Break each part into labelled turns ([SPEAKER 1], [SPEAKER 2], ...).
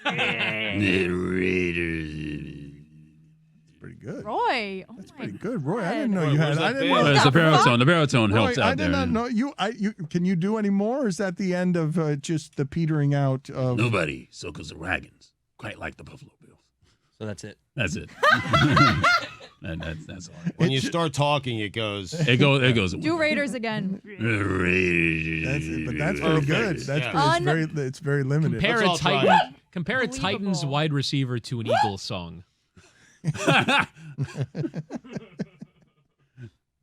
[SPEAKER 1] The Raiders.
[SPEAKER 2] Pretty good.
[SPEAKER 3] Roy. Oh
[SPEAKER 2] That's
[SPEAKER 3] my
[SPEAKER 2] pretty good. Roy, I
[SPEAKER 3] God.
[SPEAKER 2] didn't know you had. I didn't know.
[SPEAKER 1] It's the baritone. The baritone
[SPEAKER 2] Roy,
[SPEAKER 1] helps out
[SPEAKER 2] I did
[SPEAKER 1] there.
[SPEAKER 2] not know you. Can you do any more? Or is that the end of just the petering out of?
[SPEAKER 1] Nobody circles the wagons quite like the Buffalo Bills.
[SPEAKER 4] So that's it.
[SPEAKER 1] That's it. That's all.
[SPEAKER 5] When you start talking, it goes.
[SPEAKER 1] It goes.
[SPEAKER 3] Do Raiders again.
[SPEAKER 1] The Raiders.
[SPEAKER 2] That's it, but that's very good. That's it's very limited.
[SPEAKER 6] Compare a Titans wide receiver to an Eagles song.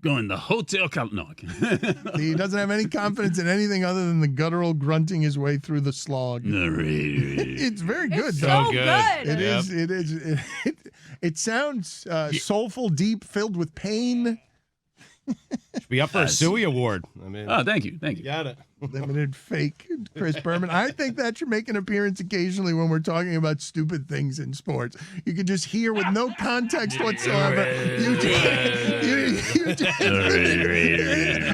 [SPEAKER 1] Going to Hotel No.
[SPEAKER 2] He doesn't have any confidence in anything other than the guttural grunting his way through the slog.
[SPEAKER 1] The Raiders.
[SPEAKER 2] It's very good,
[SPEAKER 3] It's
[SPEAKER 2] though.
[SPEAKER 3] so good.
[SPEAKER 2] It is. It is. It sounds soulful, deep, filled with pain.
[SPEAKER 5] Should be up for a Suey Award. I mean,
[SPEAKER 1] thank you.
[SPEAKER 5] got it.
[SPEAKER 2] Limited fake Chris Berman. I think that should make an appearance occasionally when we're talking about stupid things in sports. You can just hear with no context whatsoever.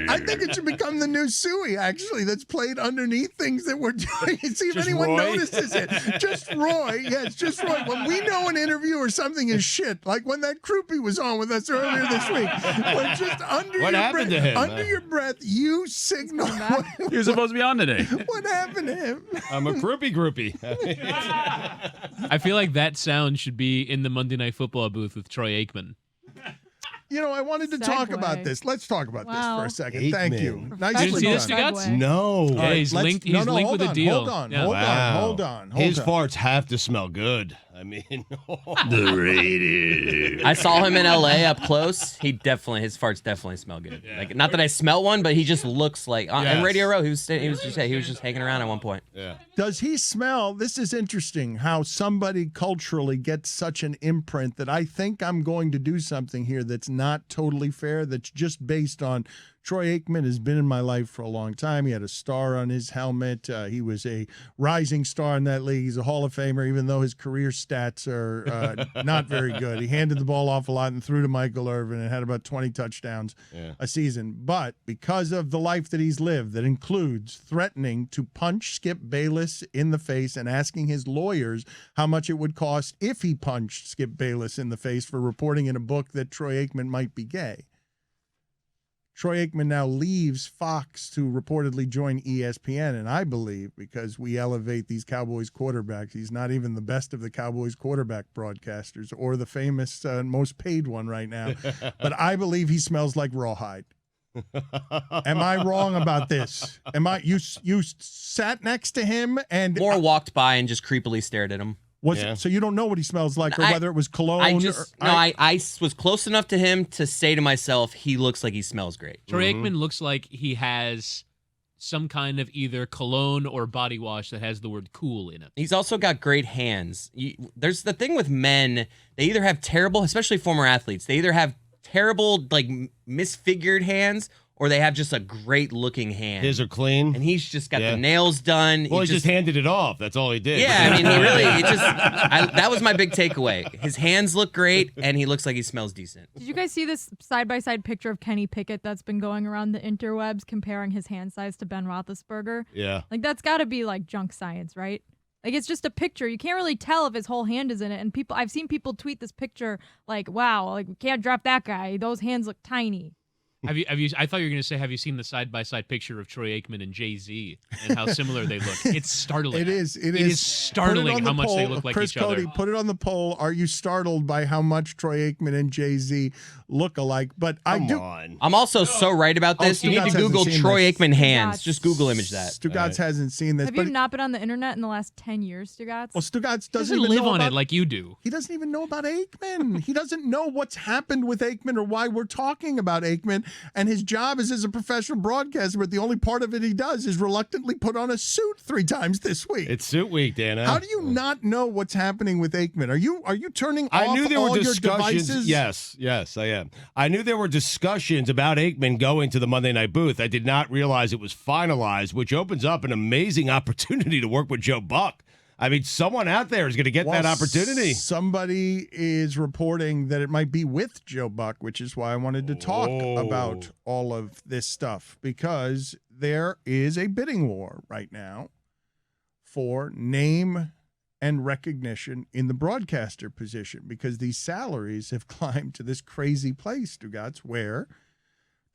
[SPEAKER 2] I think it should become the new Suey, actually, that's played underneath things that we're doing. See if
[SPEAKER 5] Just
[SPEAKER 2] anyone
[SPEAKER 5] Roy?
[SPEAKER 2] notices it. Just Roy. Yes, just Roy. When we know an interview or something is shit, like when that Croupie was on with us earlier this week, when just under
[SPEAKER 5] What
[SPEAKER 2] your
[SPEAKER 5] happened
[SPEAKER 2] breath,
[SPEAKER 5] to him?
[SPEAKER 2] under your breath, you signal.
[SPEAKER 1] You're supposed to be on today.
[SPEAKER 2] What happened to him?
[SPEAKER 5] I'm a groupie.
[SPEAKER 6] I feel like that sound should be in the Monday Night Football booth with Troy Aikman.
[SPEAKER 2] You know, I wanted to talk
[SPEAKER 3] Segue.
[SPEAKER 2] about this. Let's talk about this
[SPEAKER 3] Wow.
[SPEAKER 2] for a second. Thank
[SPEAKER 5] Aikman.
[SPEAKER 2] you.
[SPEAKER 6] You didn't
[SPEAKER 2] Nicely
[SPEAKER 6] see this,
[SPEAKER 2] done.
[SPEAKER 6] Stugotz?
[SPEAKER 5] No.
[SPEAKER 6] Yeah, he's linked. He's linked
[SPEAKER 2] hold
[SPEAKER 6] with a
[SPEAKER 2] on,
[SPEAKER 6] deal.
[SPEAKER 2] Hold on.
[SPEAKER 6] Yeah.
[SPEAKER 2] Hold on.
[SPEAKER 5] His farts have to smell good. I mean,
[SPEAKER 1] The Raiders.
[SPEAKER 4] I saw him in LA up close. His farts definitely smell good. Like, not that I smell one, but he just looks like in
[SPEAKER 5] Yes.
[SPEAKER 4] Radio Row. He was just hanging around at one point.
[SPEAKER 5] yeah.
[SPEAKER 2] Does he smell? This is interesting how somebody culturally gets such an imprint that I think I'm going to do something here that's not totally fair, that's just based on Troy Aikman has been in my life for a long time. He had a star on his helmet. He was a rising star in that league. He's a Hall of Famer, even though his career stats are not very good. He handed the ball off a lot and threw to Michael Irvin and had about 20 touchdowns a season. But because of the life that he's lived, that includes threatening to punch Skip Bayless in the face and asking his lawyers how much it would cost if he punched Skip Bayless in the face for reporting in a book that Troy Aikman might be gay. Troy Aikman now leaves Fox to reportedly join ESPN, and I believe because we elevate these Cowboys quarterbacks, he's not even the best of the Cowboys quarterback broadcasters or the famous most paid one right now, but I believe he smells like rawhide. Am I wrong about this? You sat next to him and
[SPEAKER 4] Moore walked by and just creepily stared at him.
[SPEAKER 2] So you don't know what he smells like or whether it was cologne.
[SPEAKER 4] I was close enough to him to say to myself, he looks like he smells great.
[SPEAKER 6] Troy Aikman looks like he has some kind of either cologne or body wash that has the word cool in it.
[SPEAKER 4] He's also got great hands. There's the thing with men, they either have terrible, especially former athletes, they either have terrible, like, misfigured hands, or they have just a great looking hand.
[SPEAKER 5] His are clean.
[SPEAKER 4] And he's just got the nails done.
[SPEAKER 5] Well, he just handed it off. That's all he did.
[SPEAKER 4] Yeah, I mean, that was my big takeaway. His hands look great, and he looks like he smells decent.
[SPEAKER 3] Did you guys see this side-by-side picture of Kenny Pickett that's been going around the interwebs comparing his hand size to Ben Roethlisberger?
[SPEAKER 5] Yeah.
[SPEAKER 3] Like, that's got to be, like, junk science, right? Like, it's just a picture. You can't really tell if his whole hand is in it. And I've seen people tweet this picture like, wow, like, we can't drop that guy. Those hands look tiny.
[SPEAKER 6] Have you? I thought you were going to say, have you seen the side-by-side picture of Troy Aikman and Jay-Z and how similar they look? It's startling.
[SPEAKER 2] It is.
[SPEAKER 6] It is startling how much they look like
[SPEAKER 2] Chris
[SPEAKER 6] each other.
[SPEAKER 2] Cody, put it on the poll. Are you startled by how much Troy Aikman and Jay-Z look alike? But
[SPEAKER 5] Come on.
[SPEAKER 4] I'm also so right about this. You need
[SPEAKER 2] Stugotz
[SPEAKER 4] to Google
[SPEAKER 2] hasn't seen
[SPEAKER 4] Troy
[SPEAKER 2] this.
[SPEAKER 4] Aikman hands.
[SPEAKER 3] Stugotz.
[SPEAKER 4] Just Google image that.
[SPEAKER 2] Stugotz hasn't seen this.
[SPEAKER 3] Have you not been on the internet in the last 10 years, Stugotz?
[SPEAKER 2] Well, Stugotz
[SPEAKER 6] He
[SPEAKER 2] doesn't
[SPEAKER 6] doesn't
[SPEAKER 2] even
[SPEAKER 6] live
[SPEAKER 2] know
[SPEAKER 6] on
[SPEAKER 2] about,
[SPEAKER 6] it like you do.
[SPEAKER 2] He doesn't even know about Aikman. He doesn't know what's happened with Aikman or why we're talking about Aikman. And his job is as a professional broadcaster, but the only part of it he does is reluctantly put on a suit 3 times this week.
[SPEAKER 5] It's suit week, Dana.
[SPEAKER 2] How do you not know what's happening with Aikman? Are you turning
[SPEAKER 5] I
[SPEAKER 2] off
[SPEAKER 5] knew there
[SPEAKER 2] all
[SPEAKER 5] were
[SPEAKER 2] your
[SPEAKER 5] discussions.
[SPEAKER 2] devices?
[SPEAKER 5] Yes, I am. I knew there were discussions about Aikman going to the Monday Night booth. I did not realize it was finalized, which opens up an amazing opportunity to work with Joe Buck. I mean, someone out there is going to get that opportunity.
[SPEAKER 2] Somebody is reporting that it might be with Joe Buck, which is why I wanted to talk about all of this stuff, because there is a bidding war right now for name and recognition in the broadcaster position, because these salaries have climbed to this crazy place, Stugotz, where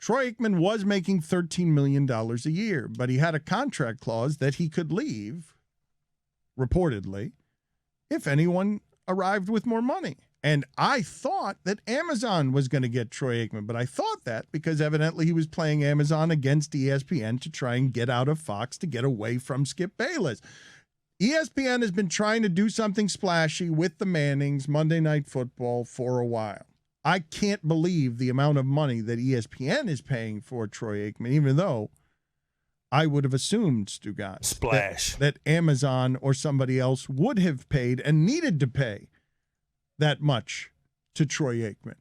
[SPEAKER 2] Troy Aikman was making $13 million a year, but he had a contract clause that he could leave, reportedly, if anyone arrived with more money. And I thought that Amazon was going to get Troy Aikman, but I thought that because evidently he was playing Amazon against ESPN to try and get out of Fox to get away from Skip Bayless. ESPN has been trying to do something splashy with the Mannings, Monday Night Football, for a while. I can't believe the amount of money that ESPN is paying for Troy Aikman, even though I would have assumed, Stugotz,
[SPEAKER 1] Splash.
[SPEAKER 2] that Amazon or somebody else would have paid and needed to pay that much to Troy Aikman.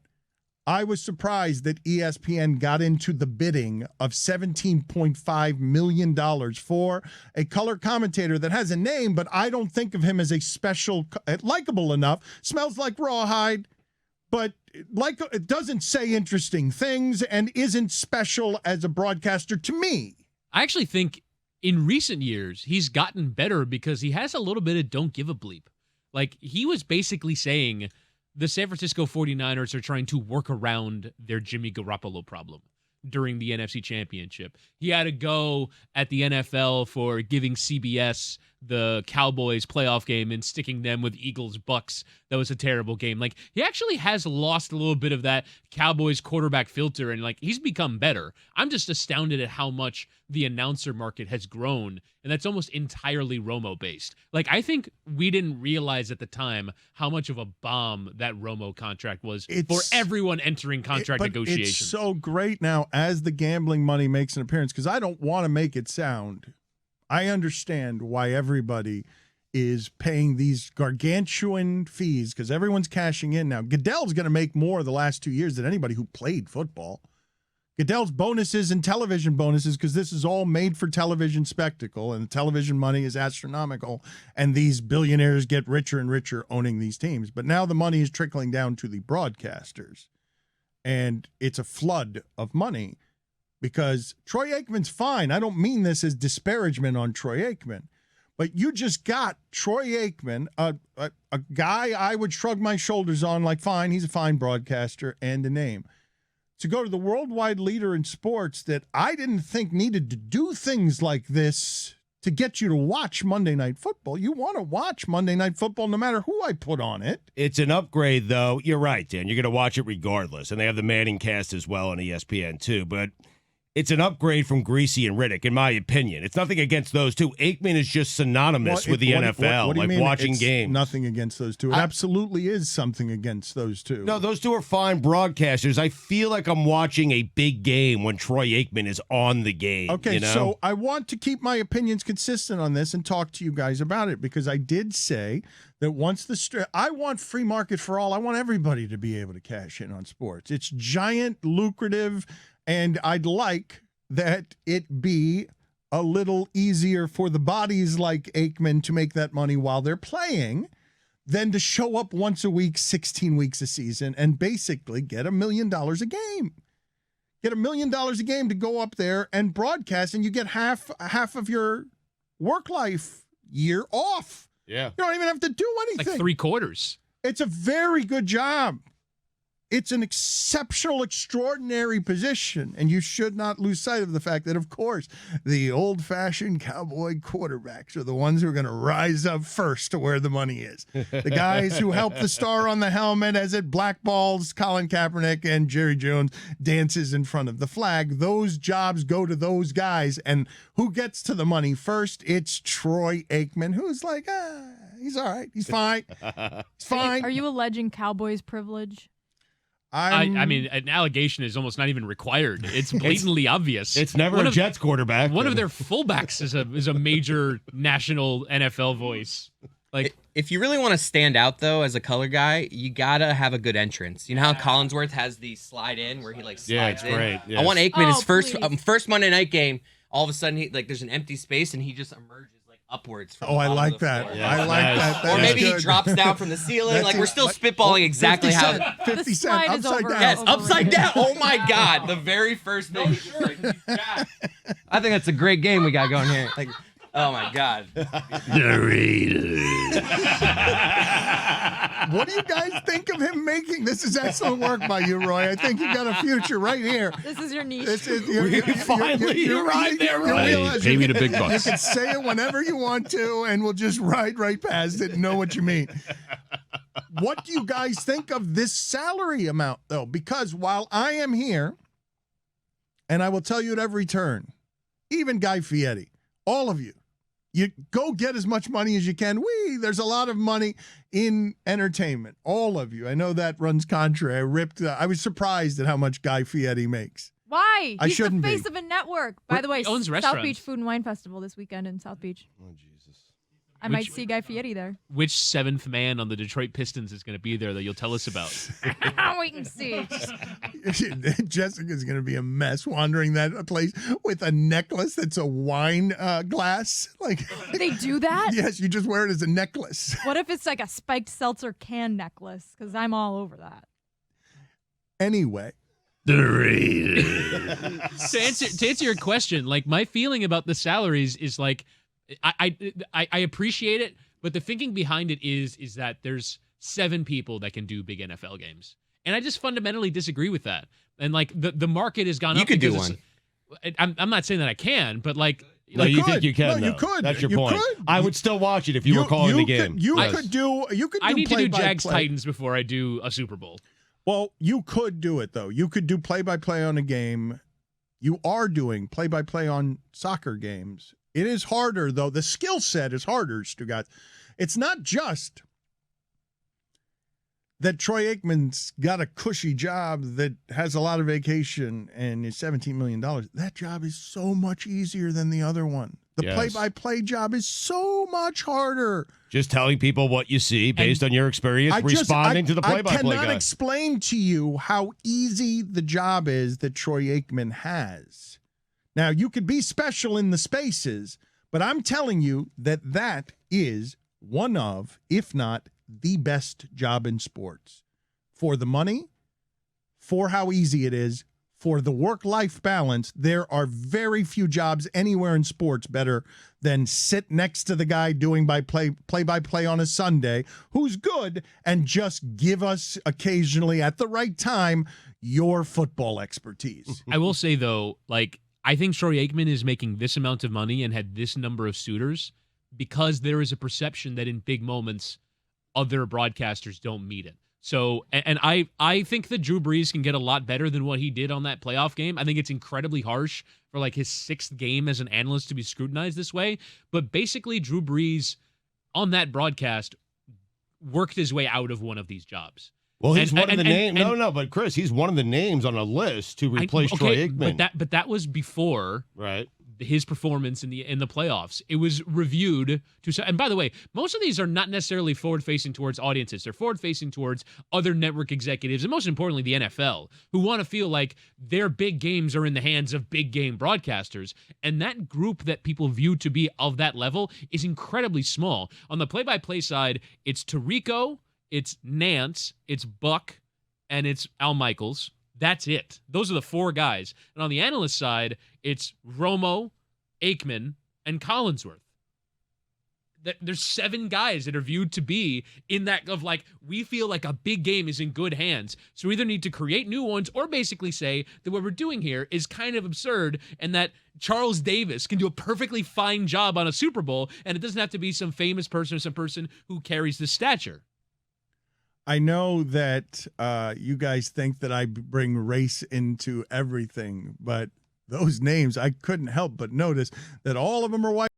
[SPEAKER 2] I was surprised that ESPN got into the bidding of $17.5 million for a color commentator that has a name, but I don't think of him as a special, likable enough, smells like rawhide, but like it doesn't say interesting things and isn't special as a broadcaster to me.
[SPEAKER 6] I actually think in recent years, he's gotten better because he has a little bit of don't give a bleep. Like, he was basically saying the San Francisco 49ers are trying to work around their Jimmy Garoppolo problem during the NFC Championship. He had to go at the NFL for giving CBS the Cowboys playoff game and sticking them with Eagles-Bucks. That was a terrible game. Like, he actually has lost a little bit of that Cowboys quarterback filter, and, like, he's become better. I'm just astounded at how much the announcer market has grown, and that's almost entirely Romo-based. Like, I think we didn't realize at the time how much of a bomb that Romo contract was for everyone entering contract negotiations.
[SPEAKER 2] It's so great now as the gambling money makes an appearance, because I don't want to make it sound, I understand why everybody is paying these gargantuan fees, because everyone's cashing in now. Goodell's going to make more the last 2 years than anybody who played football. Goodell's bonuses and television bonuses, because this is all made for television spectacle, and the television money is astronomical, and these billionaires get richer and richer owning these teams. But now the money is trickling down to the broadcasters, and it's a flood of money. Because Troy Aikman's fine. I don't mean this as disparagement on Troy Aikman. But you just got Troy Aikman, a guy I would shrug my shoulders on, like, fine, he's a fine broadcaster and a name, to go to the worldwide leader in sports that I didn't think needed to do things like this to get you to watch Monday Night Football. You want to watch Monday Night Football no matter who I put on it.
[SPEAKER 5] It's an upgrade, though. You're right, Dan. You're going to watch it regardless. And they have the Manning cast as well on ESPN, too. But it's an upgrade from Greasy and Riddick, in my opinion. It's nothing against those two. Aikman is just synonymous with the NFL,
[SPEAKER 2] what do you
[SPEAKER 5] like
[SPEAKER 2] mean
[SPEAKER 5] watching
[SPEAKER 2] it's
[SPEAKER 5] games.
[SPEAKER 2] Nothing against those two. It absolutely is something against those two.
[SPEAKER 5] No, those two are fine broadcasters. I feel like I'm watching a big game when Troy Aikman is on the game.
[SPEAKER 2] Okay,
[SPEAKER 5] you know?
[SPEAKER 2] So I want to keep my opinions consistent on this and talk to you guys about it, because I did say that once I want free market for all. I want everybody to be able to cash in on sports. It's giant, lucrative, and I'd like that it be a little easier for the bodies like Aikman to make that money while they're playing than to show up once a week, 16 weeks a season, and basically get $1 million a game. Get $1 million a game to go up there and broadcast, and you get half of your work life year off.
[SPEAKER 5] Yeah.
[SPEAKER 2] You don't even have to do anything.
[SPEAKER 6] Like 3 quarters.
[SPEAKER 2] It's a very good job. It's an exceptional, extraordinary position, and you should not lose sight of the fact that, of course, the old-fashioned Cowboy quarterbacks are the ones who are going to rise up first to where the money is. The guys who help the star on the helmet as it blackballs Colin Kaepernick and Jerry Jones dances in front of the flag. Those jobs go to those guys, and who gets to the money first? It's Troy Aikman, who's like, he's all right. He's fine. He's fine.
[SPEAKER 3] Are you alleging Cowboys privilege?
[SPEAKER 6] I mean, an allegation is almost not even required. It's blatantly obvious.
[SPEAKER 5] It's never a Jets quarterback.
[SPEAKER 6] One of their fullbacks is a major national NFL voice. Like,
[SPEAKER 4] if you really want to stand out though as a color guy, you gotta have a good entrance. You know how Collinsworth has the slide in where he like slides in.
[SPEAKER 5] Great. Yes.
[SPEAKER 4] I want Aikman his
[SPEAKER 3] please.
[SPEAKER 4] first Monday night game. All of a sudden, there's an empty space and he just emerges like upwards. From the
[SPEAKER 2] I
[SPEAKER 4] bottom
[SPEAKER 2] like
[SPEAKER 4] of the
[SPEAKER 2] that.
[SPEAKER 4] floor.
[SPEAKER 5] Yeah,
[SPEAKER 2] I like
[SPEAKER 5] nice.
[SPEAKER 2] that.
[SPEAKER 4] Or
[SPEAKER 2] That
[SPEAKER 4] maybe
[SPEAKER 2] is
[SPEAKER 4] he
[SPEAKER 2] good.
[SPEAKER 4] drops down from the ceiling.
[SPEAKER 2] That's
[SPEAKER 4] Like
[SPEAKER 2] it.
[SPEAKER 4] we're still spitballing exactly
[SPEAKER 2] 50
[SPEAKER 4] how.
[SPEAKER 2] Cent, 50
[SPEAKER 3] The
[SPEAKER 2] Cent,
[SPEAKER 3] slide is
[SPEAKER 2] upside
[SPEAKER 3] over.
[SPEAKER 2] down.
[SPEAKER 4] Yes,
[SPEAKER 3] Over
[SPEAKER 4] upside
[SPEAKER 3] here.
[SPEAKER 4] down. Oh my God, the very first thing. I think that's a great game we got going here. Like, Oh my God.
[SPEAKER 1] The Raiders.
[SPEAKER 2] What do you guys think of him making? This is excellent work by you, Roy. I think you got a future right here.
[SPEAKER 3] This is your niche.
[SPEAKER 2] This is
[SPEAKER 5] Finally arrived there, Roy.
[SPEAKER 1] Hey, pay me the big
[SPEAKER 2] You
[SPEAKER 1] bucks.
[SPEAKER 2] can say it whenever you want to, and we'll just ride right past it and know what you mean. What do you guys think of this salary amount, though? Because while I am here, and I will tell you at every turn, even Guy Fieri, all of you, you go get as much money as you can. There's a lot of money in entertainment. All of you. I know that runs contrary. I was surprised at how much Guy Fieri makes.
[SPEAKER 3] Why?
[SPEAKER 2] I
[SPEAKER 3] He's the
[SPEAKER 2] shouldn't
[SPEAKER 3] face
[SPEAKER 2] be.
[SPEAKER 3] of a network. By the way,
[SPEAKER 6] He owns
[SPEAKER 3] South
[SPEAKER 6] restaurants.
[SPEAKER 3] Beach Food and Wine Festival this weekend in South Beach.
[SPEAKER 5] Oh, Jesus.
[SPEAKER 3] I might see Guy Fieri there.
[SPEAKER 6] Which seventh man on the Detroit Pistons is going to be there that you'll tell us about?
[SPEAKER 3] Wait and see.
[SPEAKER 2] Jessica's going to be a mess wandering that place with a necklace that's a wine glass. Like,
[SPEAKER 3] They do that?
[SPEAKER 2] yes, you just wear it as a necklace.
[SPEAKER 3] What if it's like a spiked seltzer can necklace? Because I'm all over that.
[SPEAKER 2] Anyway,
[SPEAKER 1] The Raiders.
[SPEAKER 6] to answer your question, like my feeling about the salaries is like I appreciate it, but the thinking behind it is that there's 7 people that can do big NFL games, and I just fundamentally disagree with that. And like the market has gone
[SPEAKER 4] You
[SPEAKER 6] up.
[SPEAKER 4] could do
[SPEAKER 6] because I'm not saying that I can, but like
[SPEAKER 5] No, you think
[SPEAKER 2] could.
[SPEAKER 5] you can?
[SPEAKER 2] No, you
[SPEAKER 5] though.
[SPEAKER 2] could.
[SPEAKER 5] That's your
[SPEAKER 2] You
[SPEAKER 5] point.
[SPEAKER 2] could.
[SPEAKER 5] I would still watch it if you were calling the game.
[SPEAKER 2] You
[SPEAKER 5] Yes.
[SPEAKER 2] could do.
[SPEAKER 6] I need to do Jags
[SPEAKER 2] play-by-play.
[SPEAKER 6] Titans before I do a Super Bowl.
[SPEAKER 2] Well, you could do it though. You could do play-by-play on a game. You are doing play-by-play on soccer games. It is harder though. The skill set is harder, Stugotz. It's not just that Troy Aikman's got a cushy job that has a lot of vacation and is $17 million. That job is so much easier than the other one. The
[SPEAKER 5] Yes.
[SPEAKER 2] play-by-play job is so much harder.
[SPEAKER 5] Just telling people what you see based on your experience, responding to the play-by-play
[SPEAKER 2] I cannot
[SPEAKER 5] guy.
[SPEAKER 2] explain to you how easy the job is that Troy Aikman has. Now, you could be special in the spaces, but I'm telling you that is one of, if not the best job in sports. For the money, for how easy it is, for the work-life balance, there are very few jobs anywhere in sports better than sit next to the guy doing play-by-play on a Sunday who's good and just give us occasionally at the right time your football expertise.
[SPEAKER 6] I will say though, like I think Troy Aikman is making this amount of money and had this number of suitors because there is a perception that in big moments other broadcasters don't meet it. So, and I think that Drew Brees can get a lot better than what he did on that playoff game. I think it's incredibly harsh for like his 6th game as an analyst to be scrutinized this way. But basically, Drew Brees on that broadcast worked his way out of one of these jobs.
[SPEAKER 5] Well, he's
[SPEAKER 6] And-
[SPEAKER 5] one of the
[SPEAKER 6] and-
[SPEAKER 5] names.
[SPEAKER 6] and-
[SPEAKER 5] No, but Chris, he's one of the names on a list to replace Troy Aikman.
[SPEAKER 6] But that was before
[SPEAKER 5] right.
[SPEAKER 6] his performance in the playoffs. It was reviewed to, and by the way, most of these are not necessarily forward facing towards audiences. They're forward facing towards other network executives, and most importantly, the NFL, who want to feel like their big games are in the hands of big game broadcasters. And that group that people view to be of that level is incredibly small. On the play-by-play side, it's Tirico, it's Nance, it's Buck, and it's Al Michaels. That's it. Those are the 4 guys. And on the analyst side, it's Romo, Aikman, and Collinsworth. There's 7 guys that are viewed to be in that of like, we feel like a big game is in good hands. So we either need to create new ones or basically say that what we're doing here is kind of absurd and that Charles Davis can do a perfectly fine job on a Super Bowl and it doesn't have to be some famous person or some person who carries the stature.
[SPEAKER 2] I know that you guys think that I bring race into everything, but those names, I couldn't help but notice that all of them are white.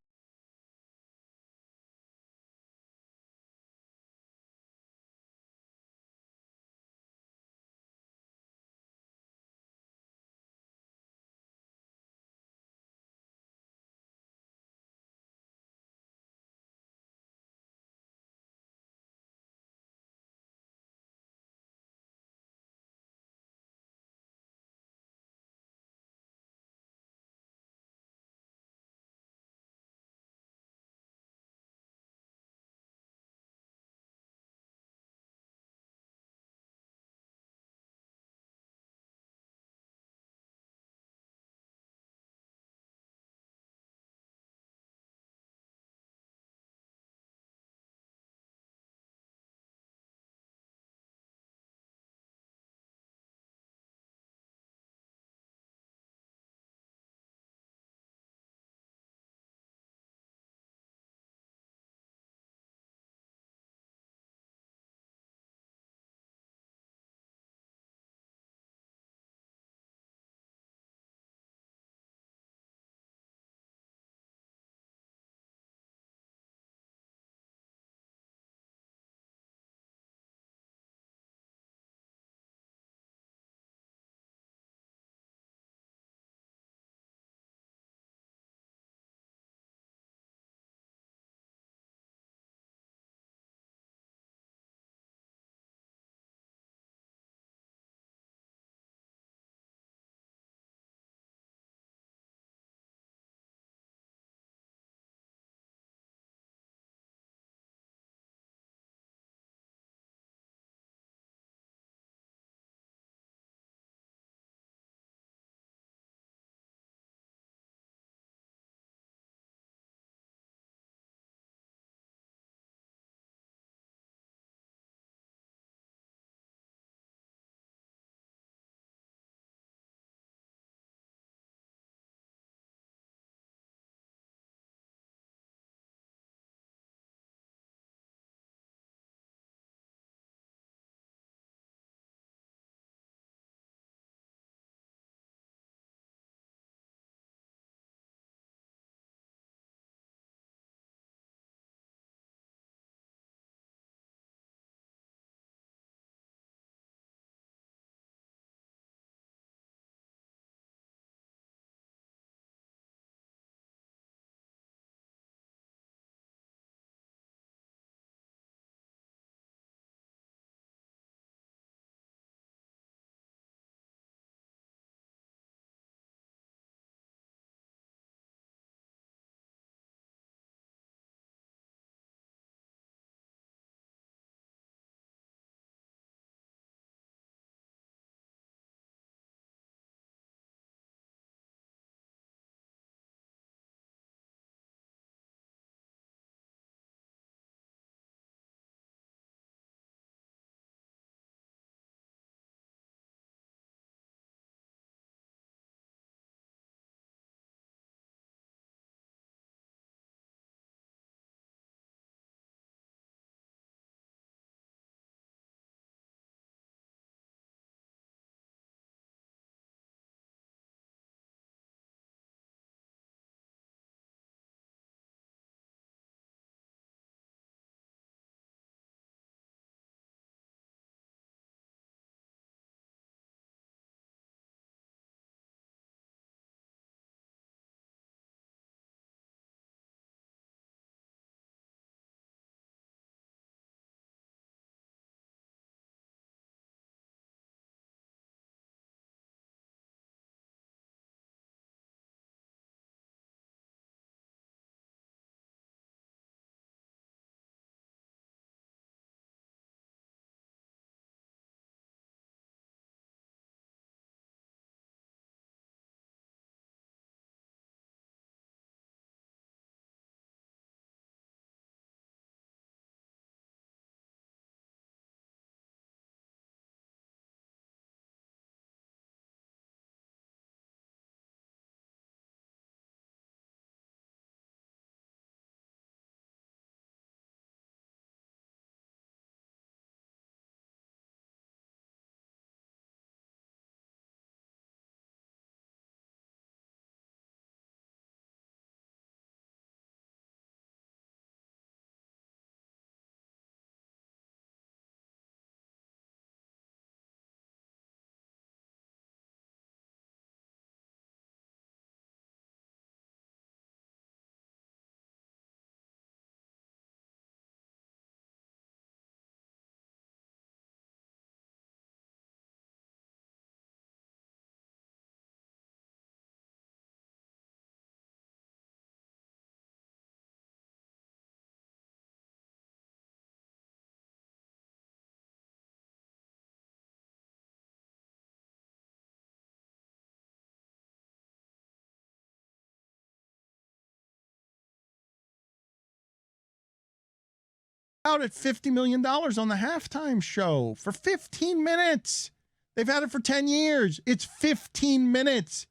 [SPEAKER 2] out at $50 million on the halftime show for 15 minutes. They've had it for 10 years. It's 15 minutes.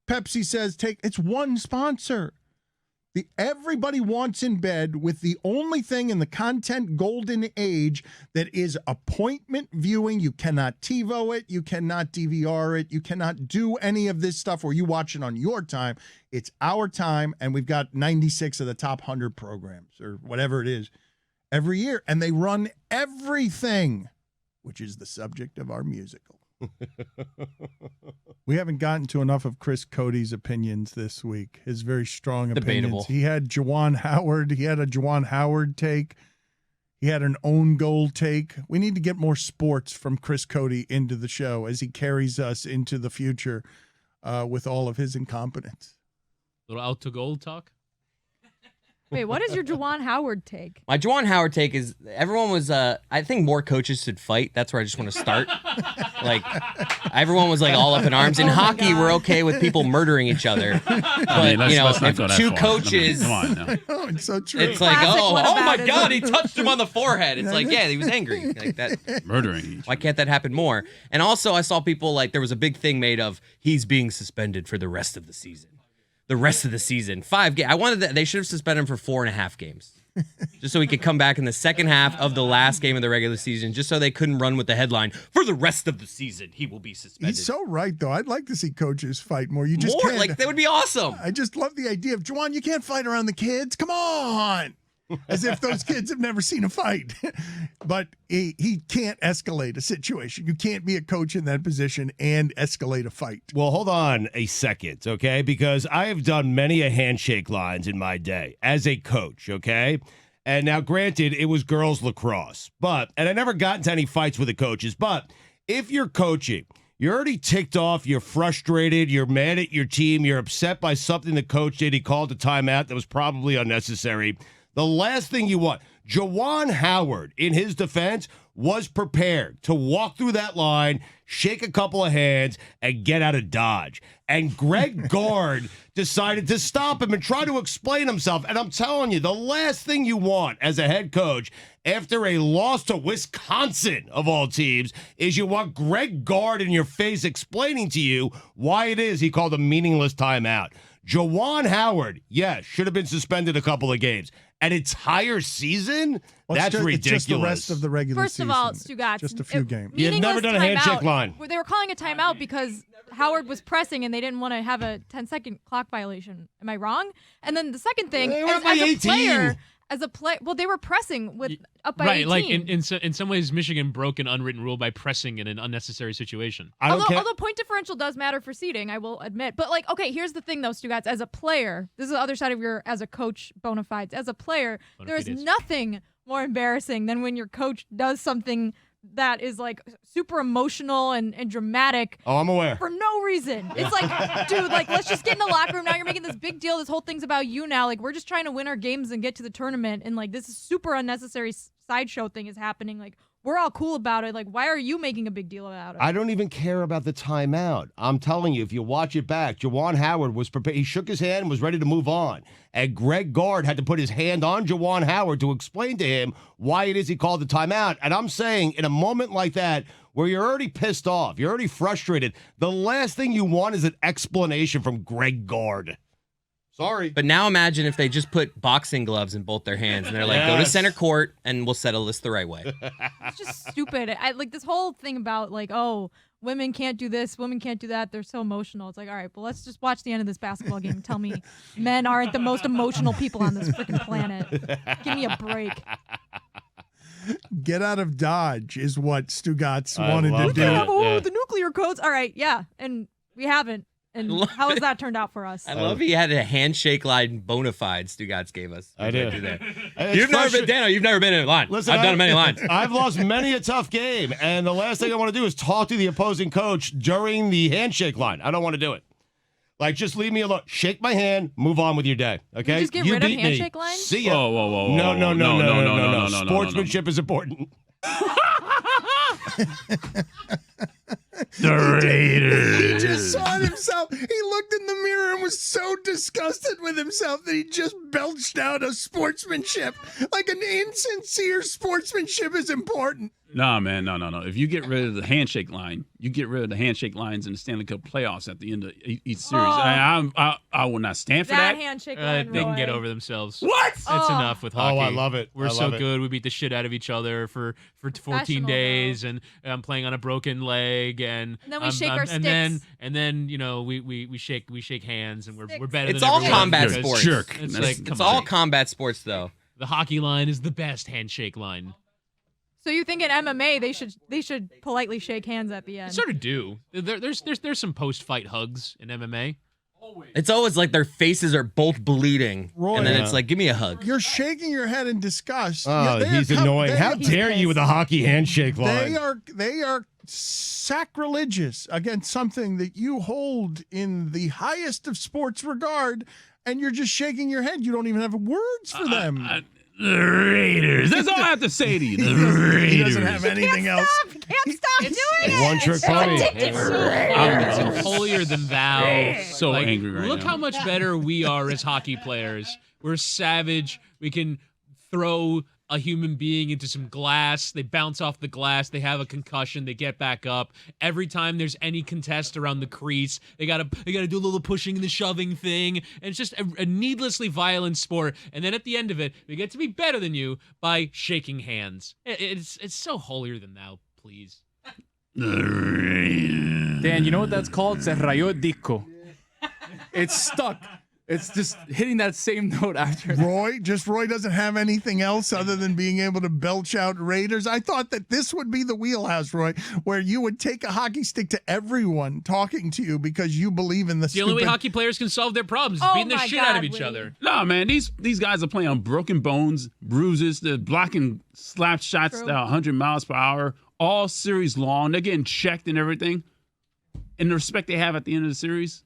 [SPEAKER 2] Pepsi says it's one sponsor. Everybody wants in bed with the only thing in the content golden age that is appointment viewing. You cannot TiVo it. You cannot DVR it. You cannot do any of this stuff where you watch it on your time. It's our time, and we've got 96 of the top 100 programs or whatever it is every year, and they run everything, which is the subject of our musical. We haven't gotten to enough of Chris Cody's opinions this week. His very strong
[SPEAKER 4] Debatable.
[SPEAKER 2] opinions. He had Juwan Howard. He had a Juwan Howard take. He had an own goal take. We need to get more sports from Chris Cody into the show as he carries us into the future with all of his incompetence.
[SPEAKER 6] Little out to gold talk.
[SPEAKER 3] Wait, what is your Juwan Howard take?
[SPEAKER 4] My Juwan Howard take is everyone was, I think more coaches should fight. That's where I just want to start. Like, everyone was like all up in arms. In hockey, we're okay with people murdering each other. But,
[SPEAKER 1] let's not go
[SPEAKER 4] if
[SPEAKER 1] that
[SPEAKER 4] two
[SPEAKER 1] far.
[SPEAKER 4] coaches,
[SPEAKER 1] Come on now.
[SPEAKER 2] Oh, it's so true.
[SPEAKER 4] it's like,
[SPEAKER 3] Classic
[SPEAKER 4] oh my
[SPEAKER 3] whataboutism.
[SPEAKER 4] God, he touched him on the forehead. It's like, yeah, he was angry. Like that.
[SPEAKER 1] Murdering each
[SPEAKER 4] Why can't that happen more? And also, I saw people like there was a big thing made of he's being suspended for the rest of the season. The rest of the season, 5 games. I wanted that they should have suspended him for 4.5 games, just so he could come back in the second half of the last game of the regular season, just so they couldn't run with the headline for the rest of the season. He will be suspended.
[SPEAKER 2] He's so right, though. I'd like to see coaches fight more. You just
[SPEAKER 4] More
[SPEAKER 2] can't.
[SPEAKER 4] like that would be awesome.
[SPEAKER 2] I just love the idea of, Juwan, you can't fight around the kids. Come on. As if those kids have never seen a fight. But he can't escalate a situation. You can't be a coach in that position and escalate a fight.
[SPEAKER 5] Well, hold on a second, okay? Because I have done many a handshake lines in my day as a coach, okay? And now, granted, it was girls lacrosse, and I never got into any fights with the coaches, but if you're coaching, you're already ticked off, you're frustrated, you're mad at your team, you're upset by something the coach did, he called a timeout that was probably unnecessary. The last thing you want, Juwan Howard, in his defense, was prepared to walk through that line, shake a couple of hands, and get out of Dodge. And Greg Gard decided to stop him and try to explain himself. And I'm telling you, the last thing you want as a head coach after a loss to Wisconsin, of all teams, is you want Greg Gard in your face explaining to you why it is he called a meaningless timeout. Juwan Howard, yes, should have been suspended a couple of games. An entire season?
[SPEAKER 2] Well,
[SPEAKER 5] That's ridiculous.
[SPEAKER 2] It's just the rest of the regular
[SPEAKER 3] First
[SPEAKER 2] season.
[SPEAKER 3] of all, Stugotz,
[SPEAKER 2] Just a few games.
[SPEAKER 5] You've never done a handshake line.
[SPEAKER 3] They were calling a timeout because Howard was pressing and they didn't want to have a 10-second clock violation. Am I wrong? And then the second thing,
[SPEAKER 5] They were
[SPEAKER 3] as
[SPEAKER 5] by
[SPEAKER 3] a
[SPEAKER 5] 18.
[SPEAKER 3] player, well, they were pressing with up by 18.
[SPEAKER 6] Right, like in some ways, Michigan broke an unwritten rule by pressing in an unnecessary situation.
[SPEAKER 3] Although point differential does matter for seeding, I will admit. But okay, here's the thing though, Stugotz. As a player, this is the other side of your as a coach bona fides. As a player, there is nothing more embarrassing than when your coach does something that is like super emotional and dramatic.
[SPEAKER 5] Oh, I'm aware.
[SPEAKER 3] For no reason. It's like, dude, let's just get in the locker room. Now you're making this big deal. This whole thing's about you now. Like, we're just trying to win our games and get to the tournament. And this is super unnecessary sideshow thing is happening. Like, we're all cool about it. Like, why are you making a big deal about it?
[SPEAKER 5] I don't even care about the timeout. I'm telling you, if you watch it back, Juwan Howard was prepared. He shook his hand and was ready to move on. And Greg Gard had to put his hand on Juwan Howard to explain to him why it is he called the timeout. And I'm saying, in a moment like that, where you're already pissed off, you're already frustrated, the last thing you want is an explanation from Greg Gard. Sorry.
[SPEAKER 4] But now imagine if they just put boxing gloves in both their hands and they're like, go to center court and we'll settle this the right way.
[SPEAKER 3] It's just stupid. I like this whole thing about women can't do this, women can't do that. They're so emotional. It's like, all right, well, let's just watch the end of this basketball game and tell me men aren't the most emotional people on this freaking planet. Give me a break.
[SPEAKER 2] Get out of Dodge is what Stugotz wanted to do.
[SPEAKER 3] The nuclear codes. All right, yeah, and we haven't. And how has that turned out for us?
[SPEAKER 4] I love he had a handshake line bona fides Stugotz gave us.
[SPEAKER 5] I do.
[SPEAKER 4] You've never been, Dano, you've never been in a line.
[SPEAKER 5] Listen,
[SPEAKER 4] I've done many lines.
[SPEAKER 5] I've lost many a tough game, and the last thing I want to do is talk to the opposing coach during the handshake line. I don't want to do it. Just leave me alone. Shake my hand, move on with your day. Okay?
[SPEAKER 3] You just get rid of handshake lines?
[SPEAKER 5] See ya.
[SPEAKER 1] Whoa.
[SPEAKER 5] No. Sportsmanship is important.
[SPEAKER 1] The
[SPEAKER 2] He just
[SPEAKER 1] Raiders.
[SPEAKER 2] saw it himself. He looked in the mirror and was so disgusted with himself that he just belched out a sportsmanship. Like an insincere sportsmanship is important.
[SPEAKER 7] Nah, man, no. If you get rid of the handshake line, you get rid of the handshake lines in the Stanley Cup playoffs at the end of each series. I will not stand for
[SPEAKER 3] That
[SPEAKER 7] that.
[SPEAKER 3] handshake line,
[SPEAKER 6] They can get
[SPEAKER 3] Roy.
[SPEAKER 6] over themselves.
[SPEAKER 7] What?
[SPEAKER 6] It's
[SPEAKER 3] Oh.
[SPEAKER 6] enough with hockey.
[SPEAKER 5] Oh, I love it.
[SPEAKER 6] We're
[SPEAKER 5] I
[SPEAKER 6] so
[SPEAKER 5] love it.
[SPEAKER 6] good. We beat the shit out of each other for 14
[SPEAKER 3] Professional,
[SPEAKER 6] days, and I'm playing on a broken leg, and
[SPEAKER 3] then we shake our
[SPEAKER 6] and then
[SPEAKER 3] sticks.
[SPEAKER 6] we shake hands, and we're
[SPEAKER 3] Sticks.
[SPEAKER 6] better.
[SPEAKER 4] It's
[SPEAKER 6] than
[SPEAKER 4] all
[SPEAKER 6] everyone
[SPEAKER 4] combat
[SPEAKER 6] because
[SPEAKER 4] sports.
[SPEAKER 7] Jerk.
[SPEAKER 6] It's
[SPEAKER 7] That's-
[SPEAKER 6] like
[SPEAKER 4] It's all combat sports, though.
[SPEAKER 6] the hockey line is the best handshake line.
[SPEAKER 3] So you think in MMA they should politely shake hands at the
[SPEAKER 6] They
[SPEAKER 3] end?
[SPEAKER 6] sort of do. There's some post-fight hugs in MMA.
[SPEAKER 4] It's always like their faces are both bleeding,
[SPEAKER 2] Roy.
[SPEAKER 4] and then
[SPEAKER 5] Yeah.
[SPEAKER 4] it's like, give me a hug.
[SPEAKER 2] You're shaking your head in disgust.
[SPEAKER 5] Oh,
[SPEAKER 2] They are
[SPEAKER 5] he's annoying.
[SPEAKER 2] they-
[SPEAKER 5] How dare you with a hockey handshake line?
[SPEAKER 2] They are sacrilegious against something that you hold in the highest of sports regard, and you're just shaking your head. You don't even have words for them.
[SPEAKER 7] The Raiders. That's all I have to say to you. The
[SPEAKER 2] he
[SPEAKER 7] Raiders.
[SPEAKER 2] doesn't have anything else.
[SPEAKER 3] Can't stop doing it.
[SPEAKER 5] One trick pony.
[SPEAKER 6] It's holier than thou.
[SPEAKER 7] So angry right
[SPEAKER 6] Look
[SPEAKER 7] now.
[SPEAKER 6] how much better we are as hockey players. We're savage. We can throw a human being into some glass. They bounce off the glass. They have a concussion. They get back up. Every time there's any contest around the crease, they gotta do a little pushing and the shoving thing. And it's just a needlessly violent sport. And then at the end of it, we get to be better than you by shaking hands. It's so holier than thou. Please.
[SPEAKER 7] The Raiders.
[SPEAKER 8] Dan, you know what that's called? Se rayó el disco. It's stuck. It's just hitting that same note after.
[SPEAKER 2] Roy doesn't have anything else other than being able to belch out Raiders. I thought that this would be the wheelhouse, Roy, where you would take a hockey stick to everyone talking to you because you believe in the
[SPEAKER 6] The only way
[SPEAKER 2] stupid-
[SPEAKER 6] hockey players can solve their problems is
[SPEAKER 3] Oh
[SPEAKER 6] beating the
[SPEAKER 3] my
[SPEAKER 6] shit out of
[SPEAKER 3] God,
[SPEAKER 6] each
[SPEAKER 3] Woody.
[SPEAKER 6] other.
[SPEAKER 7] No, man, these guys are playing on broken bones, bruises. They're blocking slap shots
[SPEAKER 3] True.
[SPEAKER 7] at 100 miles per hour all series long. They're getting checked and everything. And the respect they have at the end of the series.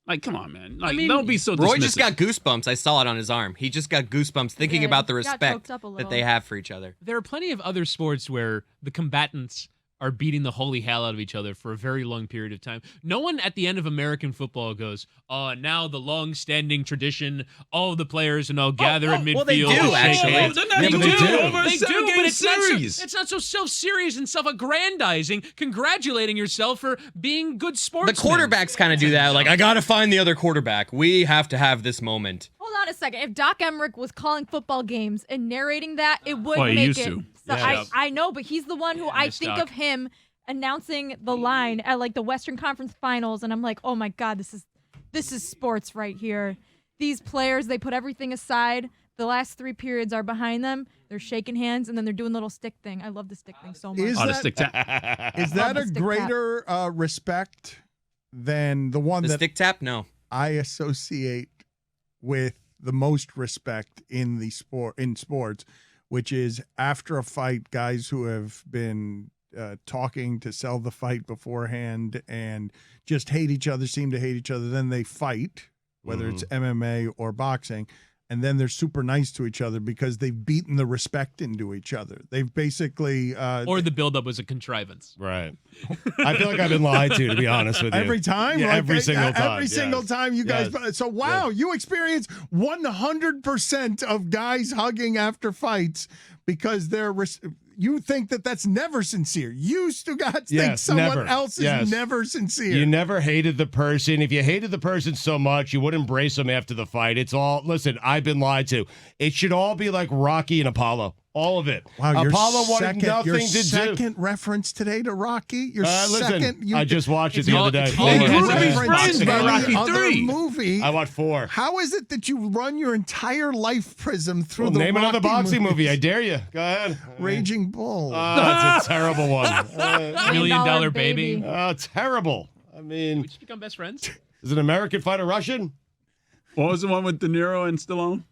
[SPEAKER 7] Like, come on, man. Like, don't be so dismissive.
[SPEAKER 4] Roy just got goosebumps. I saw it on his arm. He just got goosebumps thinking
[SPEAKER 3] Yeah,
[SPEAKER 4] about the
[SPEAKER 3] he got
[SPEAKER 4] respect
[SPEAKER 3] choked up a
[SPEAKER 4] that
[SPEAKER 3] little.
[SPEAKER 4] they have for each other.
[SPEAKER 6] There are plenty of other sports where the combatants are beating the holy hell out of each other for a very long period of time. No one at the end of American football goes, "Oh, now the long-standing tradition, all the players and all gather in midfield."
[SPEAKER 4] well, they do,
[SPEAKER 6] and shake
[SPEAKER 4] actually.
[SPEAKER 6] hands."
[SPEAKER 7] They're not
[SPEAKER 6] They
[SPEAKER 7] even
[SPEAKER 6] do.
[SPEAKER 7] doing it over a
[SPEAKER 6] They do,
[SPEAKER 7] seven-game
[SPEAKER 6] but it's
[SPEAKER 7] series.
[SPEAKER 6] it's not so self-serious and self-aggrandizing, congratulating yourself for being good
[SPEAKER 4] The
[SPEAKER 6] sportsmen.
[SPEAKER 4] quarterbacks kind of do that. Like, I got to find the other quarterback. We have to have this moment.
[SPEAKER 3] Hold on a second. If Doc Emmerich was calling football games and narrating that, it would
[SPEAKER 7] Well, he
[SPEAKER 3] make
[SPEAKER 7] used
[SPEAKER 3] it.
[SPEAKER 7] to.
[SPEAKER 3] So
[SPEAKER 6] Yeah.
[SPEAKER 3] I know, but he's the one who I
[SPEAKER 6] miss
[SPEAKER 3] think
[SPEAKER 6] Doc.
[SPEAKER 3] of him announcing the line at like the Western Conference Finals, and I'm like, oh my God, this is sports right here. These players, they put everything aside. The last 3 periods are behind them. They're shaking hands, and then they're doing little stick thing. I love the stick thing so much.
[SPEAKER 2] Is
[SPEAKER 7] Oh, the
[SPEAKER 2] that-
[SPEAKER 7] stick tap.
[SPEAKER 2] Is that
[SPEAKER 3] the
[SPEAKER 2] a
[SPEAKER 3] stick tap.
[SPEAKER 2] greater respect than the one
[SPEAKER 4] The
[SPEAKER 2] that
[SPEAKER 4] stick tap? No.
[SPEAKER 2] I associate with the most respect in sports, which is after a fight, guys who have been talking to sell the fight beforehand and just hate each other, seem to hate each other. Then they fight, whether it's MMA or boxing, and then they're super nice to each other because they've beaten the respect into each other. They've basically
[SPEAKER 6] Or the buildup was a contrivance.
[SPEAKER 5] Right. I feel like I've been lied to be honest with you.
[SPEAKER 2] every time,
[SPEAKER 5] Yeah,
[SPEAKER 2] like,
[SPEAKER 5] every single time.
[SPEAKER 2] every single
[SPEAKER 5] yes.
[SPEAKER 2] time you guys.
[SPEAKER 5] Yes.
[SPEAKER 2] So wow, you experience 100% of guys hugging after fights because you think that that's never sincere. You Stugotz think
[SPEAKER 5] Yes,
[SPEAKER 2] someone
[SPEAKER 5] never.
[SPEAKER 2] else is
[SPEAKER 5] Yes.
[SPEAKER 2] never sincere.
[SPEAKER 5] You never hated the person. If you hated the person so much, you would embrace them after the fight. It's all, listen, I've been lied to. It should all be like Rocky and Apollo. All of it.
[SPEAKER 2] Wow, your
[SPEAKER 5] Apollo wanted nothing
[SPEAKER 2] your
[SPEAKER 5] to do.
[SPEAKER 2] second reference today to Rocky. Your
[SPEAKER 5] Listen,
[SPEAKER 2] second.
[SPEAKER 5] I just watched it
[SPEAKER 6] It's
[SPEAKER 5] the
[SPEAKER 6] all-
[SPEAKER 5] other day.
[SPEAKER 6] it's all
[SPEAKER 2] They
[SPEAKER 6] Hold on.
[SPEAKER 2] referenced
[SPEAKER 6] Friends by
[SPEAKER 2] any
[SPEAKER 7] Rocky
[SPEAKER 2] other
[SPEAKER 7] 3.
[SPEAKER 2] movie.
[SPEAKER 5] I watched 4.
[SPEAKER 2] How is it that you run your entire life prism through
[SPEAKER 5] Well,
[SPEAKER 2] the
[SPEAKER 5] name another
[SPEAKER 2] Rocky
[SPEAKER 5] boxing movie.
[SPEAKER 2] movies?
[SPEAKER 5] I dare you. Go ahead.
[SPEAKER 2] Raging Bull.
[SPEAKER 5] It's a terrible one.
[SPEAKER 6] $1 Million Baby.
[SPEAKER 5] Terrible. I mean,
[SPEAKER 6] We just become best friends.
[SPEAKER 5] is an American fight a Russian?
[SPEAKER 7] What was the one with De Niro and Stallone?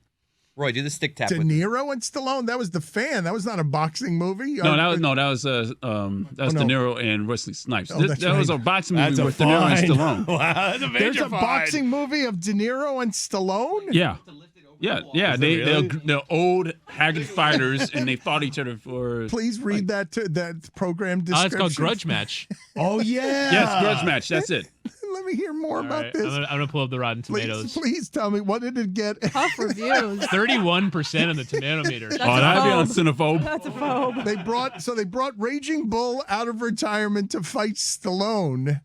[SPEAKER 4] Roy, do the stick tap.
[SPEAKER 2] De
[SPEAKER 4] with
[SPEAKER 2] Niro and Stallone. That was The Fan. That was not a boxing movie.
[SPEAKER 7] No, that was De Niro and Wesley Snipes.
[SPEAKER 2] Oh, that's
[SPEAKER 7] that was
[SPEAKER 2] right.
[SPEAKER 7] a boxing movie
[SPEAKER 5] That's a
[SPEAKER 7] with De Niro and
[SPEAKER 5] fine.
[SPEAKER 7] Stallone.
[SPEAKER 5] Wow, that's a major
[SPEAKER 2] There's a
[SPEAKER 5] fine.
[SPEAKER 2] boxing movie of De Niro and Stallone.
[SPEAKER 7] Yeah. Yeah. They're old, haggard fighters, and they fought each other for.
[SPEAKER 2] Please read that program
[SPEAKER 6] Oh,
[SPEAKER 2] description.
[SPEAKER 6] it's called Grudge Match.
[SPEAKER 5] Oh, yeah.
[SPEAKER 7] Yes, grudge match. That's it.
[SPEAKER 2] Let me hear more
[SPEAKER 6] All
[SPEAKER 2] about
[SPEAKER 6] right,
[SPEAKER 2] this.
[SPEAKER 6] I'm gonna pull up the Rotten Tomatoes.
[SPEAKER 2] Please tell me, what did it get?
[SPEAKER 3] Tough reviews.
[SPEAKER 6] 31% on the tomato meter.
[SPEAKER 3] That's
[SPEAKER 7] Oh,
[SPEAKER 3] a
[SPEAKER 7] that'd be on
[SPEAKER 3] phobe.
[SPEAKER 7] Cinephobe.
[SPEAKER 3] That's a phobe.
[SPEAKER 2] They brought Raging Bull out of retirement to fight Stallone.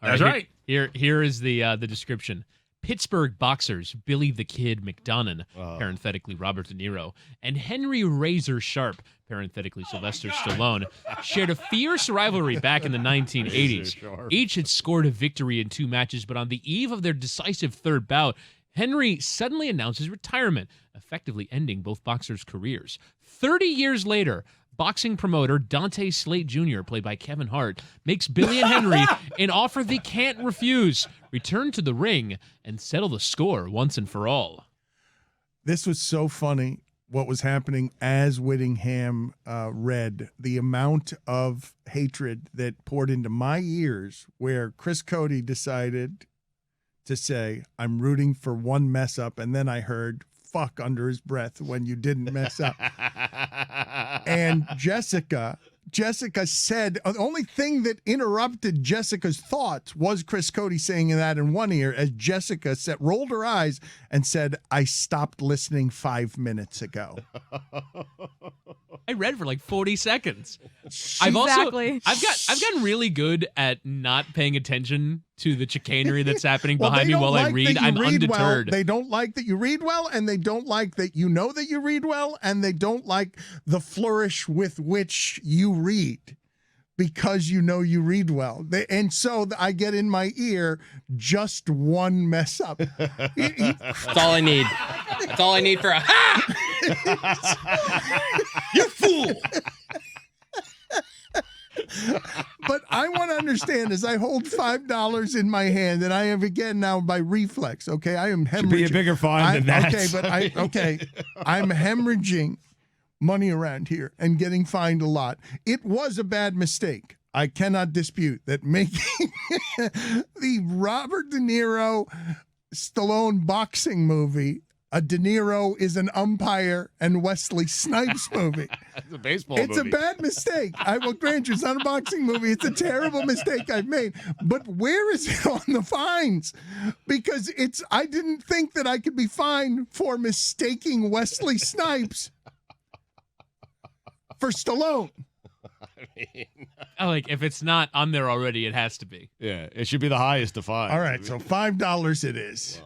[SPEAKER 6] All
[SPEAKER 7] That's right.
[SPEAKER 6] Here is the description. Pittsburgh boxers Billy the Kid McDonough, parenthetically Robert De Niro, and Henry Razor Sharp, parenthetically Sylvester Stallone, shared a fierce rivalry back in the 1980s. Each had scored a victory in 2 matches, but on the eve of their decisive third bout, Henry suddenly announced his retirement, effectively ending both boxers' careers. 30 years later, boxing promoter Dante Slate Jr., played by Kevin Hart, makes Billy and Henry an offer they can't refuse: return to the ring and settle the score once and for all.
[SPEAKER 2] This was so funny, what was happening as Whittingham read. The amount of hatred that poured into my ears, where Chris Cody decided to say, I'm rooting for one mess up, and then I heard fuck under his breath when you didn't mess up. And Jessica said, the only thing that interrupted Jessica's thoughts was Chris Cody saying that in one ear, as Jessica rolled her eyes and said, I stopped listening 5 minutes ago.
[SPEAKER 6] I read for like 40 seconds.
[SPEAKER 3] Exactly.
[SPEAKER 6] I've gotten really good at not paying attention to the chicanery that's happening
[SPEAKER 2] Well,
[SPEAKER 6] behind
[SPEAKER 2] they
[SPEAKER 6] me
[SPEAKER 2] don't
[SPEAKER 6] while I
[SPEAKER 2] like
[SPEAKER 6] read.
[SPEAKER 2] that you
[SPEAKER 6] I'm
[SPEAKER 2] read
[SPEAKER 6] undeterred.
[SPEAKER 2] Well. They don't like that you read well, and they don't like that you know that you read well, and they don't like the flourish with which you read, because you know you read well. And so I get in my ear just one mess up.
[SPEAKER 4] That's all I need. That's all I need for a ha! You fool!
[SPEAKER 2] But I want to understand, as I hold $5 in my hand, and I have again now by reflex. Okay, I am hemorrhaging.
[SPEAKER 5] Should be a bigger fine than that.
[SPEAKER 2] I'm hemorrhaging money around here and getting fined a lot. It was a bad mistake. I cannot dispute that making the Robert De Niro Stallone boxing movie a De Niro is an umpire and Wesley Snipes movie.
[SPEAKER 5] It's a baseball
[SPEAKER 2] It's
[SPEAKER 5] movie.
[SPEAKER 2] a bad mistake. I will grant you, it's not a boxing movie. It's a terrible mistake I've made. But where is it on the fines? Because I didn't think that I could be fined for mistaking Wesley Snipes for Stallone.
[SPEAKER 6] If it's not on there already, it has to be.
[SPEAKER 5] Yeah, it should be the highest to fine.
[SPEAKER 2] All right, so $5 it is.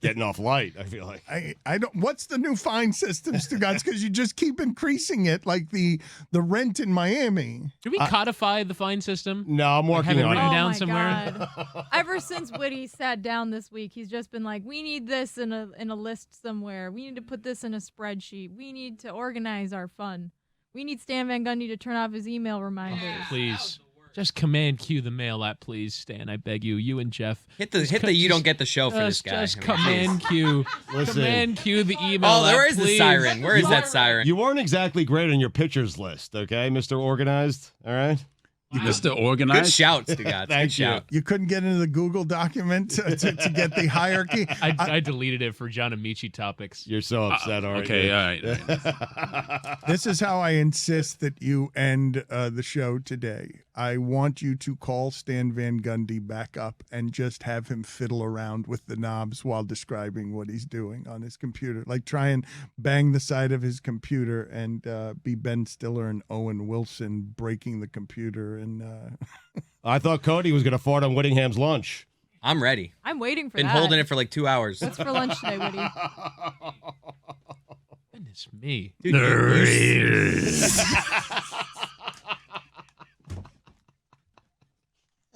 [SPEAKER 5] Getting off light, I feel like.
[SPEAKER 2] I don't. What's the new fine system, Stugotz? Because you just keep increasing it, like the rent in Miami.
[SPEAKER 6] Should we codify the fine system?
[SPEAKER 5] No, I'm working
[SPEAKER 6] have it
[SPEAKER 5] on
[SPEAKER 6] written
[SPEAKER 5] it.
[SPEAKER 6] down
[SPEAKER 3] my
[SPEAKER 6] somewhere.
[SPEAKER 3] God. Ever since Whitty sat down this week, he's just been like, we need this in a list somewhere. We need to put this in a spreadsheet. We need to organize our fun. We need Stan Van Gundy to turn off his email reminders.
[SPEAKER 6] Please. Just command cue the mail app, please, Stan. I beg you. You and Jeff.
[SPEAKER 4] Hit the you don't get the show for this guy.
[SPEAKER 6] Just command cue.
[SPEAKER 5] Listen.
[SPEAKER 6] Command cue the email
[SPEAKER 4] Oh,
[SPEAKER 6] app,
[SPEAKER 4] where is the
[SPEAKER 6] please.
[SPEAKER 4] siren? Where is that siren?
[SPEAKER 5] You weren't exactly great on your pitchers list, okay, Mr. Organized? All right?
[SPEAKER 7] Just to
[SPEAKER 4] Good
[SPEAKER 7] organize.
[SPEAKER 4] shout, Stugotz. Good
[SPEAKER 5] Thank you.
[SPEAKER 4] shout.
[SPEAKER 2] You couldn't get into the Google document to get the hierarchy.
[SPEAKER 6] I deleted it for John Amici topics.
[SPEAKER 5] You're so upset, aren't
[SPEAKER 7] Okay,
[SPEAKER 5] you?
[SPEAKER 7] all right.
[SPEAKER 2] This is how I insist that you end the show today. I want you to call Stan Van Gundy back up and just have him fiddle around with the knobs while describing what he's doing on his computer. Like try and bang the side of his computer and be Ben Stiller and Owen Wilson breaking the computer. And
[SPEAKER 5] I thought Cody was going to fart on Whittingham's lunch.
[SPEAKER 4] I'm ready.
[SPEAKER 3] I'm waiting for
[SPEAKER 4] Been
[SPEAKER 3] that.
[SPEAKER 4] holding it for like 2 hours.
[SPEAKER 3] What's for lunch today, Whitty?
[SPEAKER 6] Goodness me.
[SPEAKER 4] Dude,